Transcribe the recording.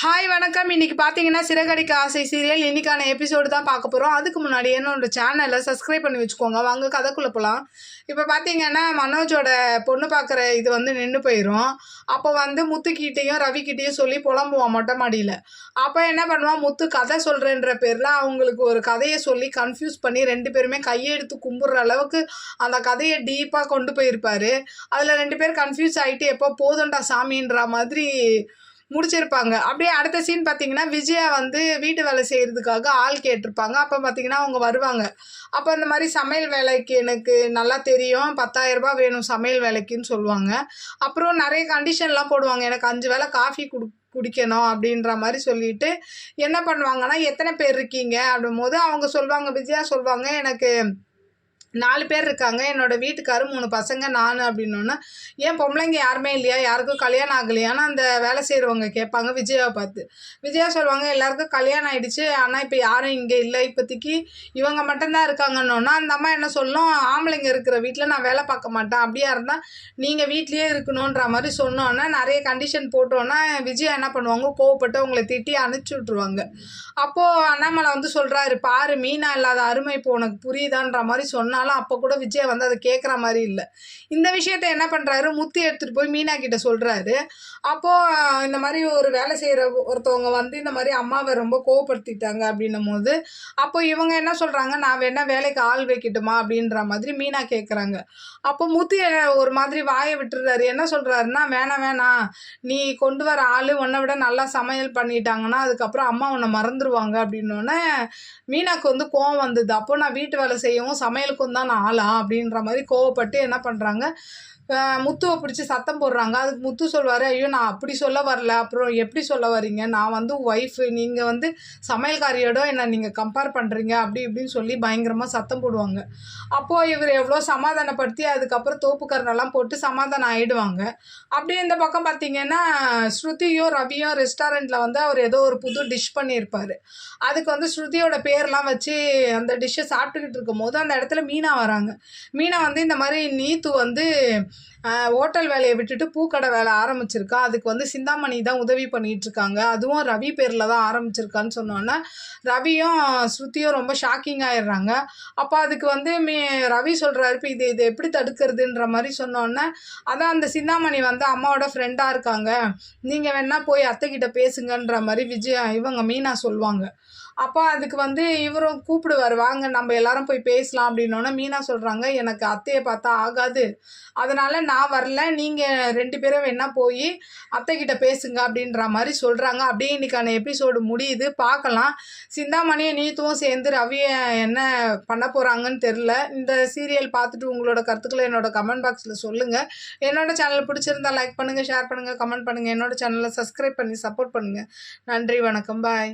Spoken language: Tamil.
ஹாய் வணக்கம். இன்னைக்கு பார்த்தீங்கன்னா சிறகடிக்க ஆசை சீரியல் இன்னைக்கான எபிசோடு தான் பார்க்க போகிறோம். அதுக்கு முன்னாடி என்னோட சேனலை சப்ஸ்கிரைப் பண்ணி வச்சுக்கோங்க. வாங்க கதைக்குள்ளே போகலாம். இப்போ பார்த்தீங்கன்னா மனோஜோட பொண்ணு பார்க்குற இது நின்று போயிடும். அப்போ முத்துக்கிட்டேயும் ரவிக்கிட்டேயும் சொல்லி புலம்புவான் மொட்டை மாடியில். அப்போ என்ன பண்ணுவான், முத்து கதை சொல்கிறேன்ற பேரில் அவங்களுக்கு ஒரு கதையை சொல்லி கன்ஃபியூஸ் பண்ணி 2 பேருமே கையெடுத்து கும்பிட்ற அளவுக்கு அந்த கதையை டீப்பாக கொண்டு போயிருப்பார். அதில் 2 பேர் கன்ஃபியூஸ் ஆகிட்டு எப்போ போதுண்டா சாமின்ற மாதிரி முடிச்சிருப்பாங்க. அப்படியே அடுத்த சீன் பார்த்தீங்கன்னா விஜயா வீட்டு வேலை செய்கிறதுக்காக ஆள் கேட்டிருப்பாங்க. அப்போ பார்த்தீங்கன்னா அவங்க வருவாங்க. அப்போ இந்த மாதிரி சமையல் வேலைக்கு எனக்கு நல்லா தெரியும், 10,000 வேணும் சமையல் வேலைக்குன்னு சொல்லுவாங்க. அப்புறம் நிறைய கண்டிஷன்லாம் போடுவாங்க, எனக்கு 5 வேளை காஃபி குடிக்கணும் அப்படின்ற மாதிரி சொல்லிட்டு என்ன பண்ணுவாங்கன்னா, எத்தனை பேர் இருக்கீங்க அப்படின்போது அவங்க சொல்லுவாங்க, விஜயா சொல்லுவாங்க, எனக்கு 4 பேர் இருக்காங்க, என்னோடய வீட்டுக்காரு 3 பசங்க நான் அப்படின்னோன்னா, ஏன் பொம்பளைங்க யாருமே இல்லையா, யாருக்கும் கல்யாணம் ஆகலையான்னு அந்த வேலை செய்கிறவங்க கேட்பாங்க விஜயாவை பார்த்து. விஜயா சொல்லுவாங்க, எல்லாருக்கும் கல்யாணம் ஆகிடுச்சு, ஆனால் இப்போ யாரும் இங்கே இல்லை, இப்போதைக்கு இவங்க மட்டும்தான் இருக்காங்கன்னொன்னா அந்த அம்மா என்ன சொல்லும், ஆம்பளைங்க இருக்கிற வீட்டில் நான் வேலை பார்க்க மாட்டேன், அப்படியா இருந்தால் நீங்கள் வீட்லேயே இருக்கணுன்ற மாதிரி சொன்னோன்னா நிறைய கண்டிஷன் போட்டோன்னா விஜயா என்ன பண்ணுவாங்க, கோவப்பட்டு அவங்கள திட்டி அனுப்பிச்சி விட்ருவாங்க. அப்போது அண்ணாமலை சொல்கிறாரு, பாரு மீனா இல்லாத அருமை இப்போ உனக்கு புரியுதான்ற மாதிரி சொன்னாலும் அப்போ கூட விஜய் அதை கேட்குற மாதிரி இல்லை. இந்த விஷயத்த என்ன பண்ணுறாரு, முத்து எடுத்துகிட்டு போய் மீனா கிட்ட சொல்கிறாரு. அப்போது இந்த மாதிரி ஒரு வேலை செய்கிற ஒருத்தவங்க இந்த மாதிரி அம்மாவை ரொம்ப கோவப்படுத்திட்டாங்க அப்படின்னும் போது அப்போ இவங்க என்ன சொல்கிறாங்க, நான் வேணா வேலைக்கு ஆள் வைக்கட்டுமா அப்படின்ற மாதிரி மீனா கேட்குறாங்க. அப்போ முத்து ஒரு மாதிரி வாயை விட்டுறாரு. என்ன சொல்கிறாருன்னா, வேணாம் நீ கொண்டு வர ஆள் உன்னை விட நல்லா சமையல் பண்ணிட்டாங்கன்னா அதுக்கப்புறம் அம்மா உன்னை மறந்துடுவாங்க அப்படின்னோடனே மீனாக்கு கோவம் வந்தது. அப்போ நான் வீட்டு வேலை செய்யவும் சமையலுக்கும் தான் நான் ஆளா அப்படின்ற மாதிரி கோவப்பட்டு என்ன பண்ணுறாங்க, முத்துவை பிடிச்சி சத்தம் போடுறாங்க. அதுக்கு முத்து சொல்வார், ஐயோ நான் அப்படி சொல்ல வரல, அப்புறம் எப்படி சொல்ல வரீங்க, நான் ஒய்ஃபு, நீங்கள் சமையல்காரியோட என்னை நீங்கள் கம்பேர் பண்ணுறீங்க அப்படி இப்படின்னு சொல்லி பயங்கரமாக சத்தம் போடுவாங்க. அப்போது இவர் எவ்வளோ சமாதானப்படுத்தி அதுக்கப்புறம் தோப்புக்கரணெல்லாம் போட்டு சமாதானம் ஆகிடுவாங்க. அப்படியே இந்த பக்கம் பார்த்திங்கன்னா ஸ்ருதியும் ரவியும் ரெஸ்டாரண்ட்டில் அவர் ஏதோ ஒரு புது டிஷ் பண்ணியிருப்பார். அதுக்கு ஸ்ருதியோட பேர்லாம் வச்சு அந்த டிஷ்ஷை சாப்பிட்டுக்கிட்டு இருக்கும் போது அந்த இடத்துல மீனா வராங்க. மீனா இந்த மாதிரி நீத்து ஹோட்டல் வேலையை விட்டுட்டு பூக்கடை வேலை ஆரம்பிச்சிருக்கா, அதுக்கு சிந்தாமணி தான் உதவி பண்ணிகிட்ருக்காங்க, அதுவும் ரவி பேரில் தான் ஆரம்பிச்சிருக்கான்னு சொன்னோன்னா ரவியும் ஸ்ருதியும் ரொம்ப ஷாக்கிங் ஆகிடுறாங்க. அப்போ அதுக்கு ரவி சொல்கிறாரு, இப்போ இது எப்படி தடுக்கிறதுன்ற மாதிரி சொன்னோன்னே, அதான் அந்த சிந்தாமணி அம்மாவோட ஃப்ரெண்டாக இருக்காங்க, நீங்கள் வேணால் போய் அத்தைக்கிட்ட பேசுங்கன்ற மாதிரி இவங்க மீனா சொல்லுவாங்க. அப்போ அதுக்கு இவரும் கூப்பிடுவார், வாங்க நம்ம எல்லாரும் போய் பேசலாம் அப்படின்னோன்னா மீனா சொல்கிறாங்க, எனக்கு அத்தையை பார்த்தா ஆகாது, அதனால் நான் வரல, நீங்கள் 2 பேரும் வேணால் போய் அத்தைக்கிட்ட பேசுங்க அப்படின்ற மாதிரி சொல்கிறாங்க. அப்படியே இன்றைக்கான எபிசோடு முடியுது, பார்க்கலாம். சிந்தாமணியை நீத்துவும் சேர்ந்து ரவியை என்ன பண்ண போகிறாங்கன்னு தெரில. இந்த சீரியல் பார்த்துட்டு உங்களோட கருத்துக்களை என்னோட கமெண்ட் பாக்ஸில் சொல்லுங்கள். என்னோட சேனல் பிடிச்சிருந்தால் லைக் பண்ணுங்கள், ஷேர் பண்ணுங்கள், கமெண்ட் பண்ணுங்கள். என்னோட சேனலை சப்ஸ்கிரைப் பண்ணி சப்போர்ட் பண்ணுங்கள். நன்றி, வணக்கம், பாய்.